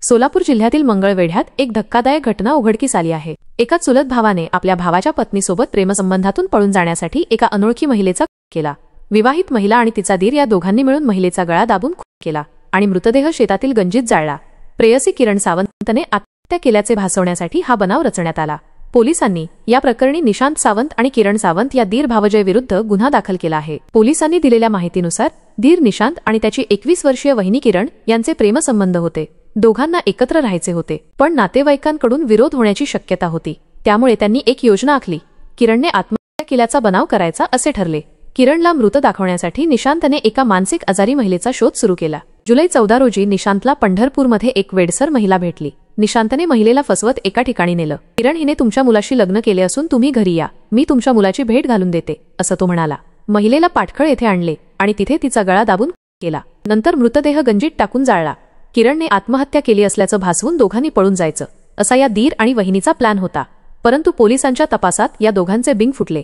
सोलापूर जिल्ह्यातील मंगळवेढ्यात एक धक्कादायक घटना उघडकीस आली आहे। एका चुलत भावाने आपल्या भावाच्या पत्नीसोबत प्रेमसंबंधातून पळून जाण्यासाठी एका अनोळखी महिलेचा खून केला। विवाहित महिला आणि तिचा दीर या दोघांनी मिळून महिलेचा गळा दाबून खून केला आणि मृतदेह शेतातील गंजीत जाळला। प्रेयसी किरण सावंतने आत्महत्या केल्याचे भासवण्यासाठी हा बनाव रचण्यात आला। पोलिसांनी या प्रकरणी निशांत सावंत आणि किरण सावंत या दीर भावजय विरुद्ध गुन्हा दाखल केला आहे। पोलिसांनी दिलेल्या माहितीनुसार दीर निशांत आणि त्याची 21 वर्षीय वहिनी किरण यांचे प्रेमसंबंध होते। दोघांना एकत्र राहायचे होते, पण नातेवाईकांकडून विरोध होण्याची शक्यता होती। त्यामुळे त्यांनी एक योजना आखली। किरणने आत्महत्या केल्याचा बनाव करायचा असे ठरले। किरणला मृत दाखवण्यासाठी निशांतने एका मानसिक आजारी महिलेचा शोध सुरू केला। जुलै 14 रोजी निशांतला पंढरपूरमध्ये एक वेडसर महिला भेटली। निशांतने महिलेला फसवत एका ठिकाणी नेलं। किरण हिने तुमच्या मुलाशी लग्न केले असून तुम्ही घरी या, मी तुमच्या मुलाची भेट घालून देते असं तो म्हणाला। महिलेला पाटखळ येथे आणले आणि तिथे तिचा गळा दाबून केला। नंतर मृतदेह गंजीत टाकून जाळला। किरणने आत्महत्या केली असल्याचं भासवून दोघांनी पळून जायचं असा या दीर आणि वहिनीचा प्लॅन होता। परंतु पोलिसांच्या तपासात या दोघांचे बिंग फुटले।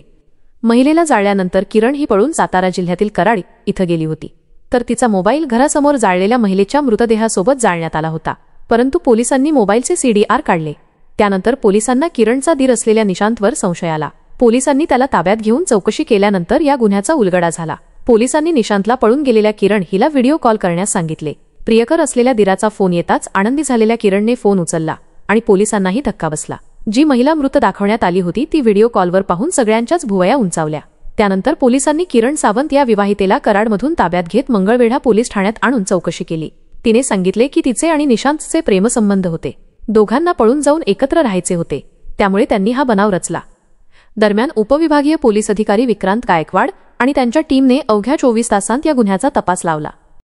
महिलेला जाळल्यानंतर किरण ही पळून सातारा जिल्ह्यातील कराड इथं गेली होती, तर तिचा मोबाईल घरासमोर जाळलेल्या महिलेच्या मृतदेहासोबत जाळण्यात आला होता। परंतु पोलिसांनी मोबाईलचे CDR काढले। त्यानंतर पोलिसांना किरणचा दीर असलेल्या निशांतवर संशय आला। पोलिसांनी त्याला ताब्यात घेऊन चौकशी केल्यानंतर या गुन्ह्याचा उलगडा झाला। पोलिसांनी निशांतला पळून गेलेल्या किरण हिला व्हिडिओ कॉल करण्यास सांगितले। प्रियकर असलेल्या दीराचा फोन येताच आनंदी झालेल्या किरणने फोन उचलला आणि पोलिसांनाही धक्का बसला। जी महिला मृत दाखवण्यात आली होती ती व्हिडिओ कॉलवर पाहून सगळ्यांच्याच भुवया उंचावल्या। त्यानंतर पोलिसांनी किरण सावंत या विवाहितेला कराडमधून ताब्यात घेत मंगळवेढा पोलीस ठाण्यात आणून चौकशी केली। तिने सांगितले की तिचे आणि निशांतचे प्रेमसंबंध होते। दोघांना पळून जाऊन एकत्र राहायचे होते, त्यामुळे त्यांनी हा बनाव रचला। दरम्यान उपविभागीय पोलीस अधिकारी विक्रांत गायकवाड आणि त्यांच्या टीमने अवघ्या 24 तासांत या गुन्ह्याचा तपास लावला।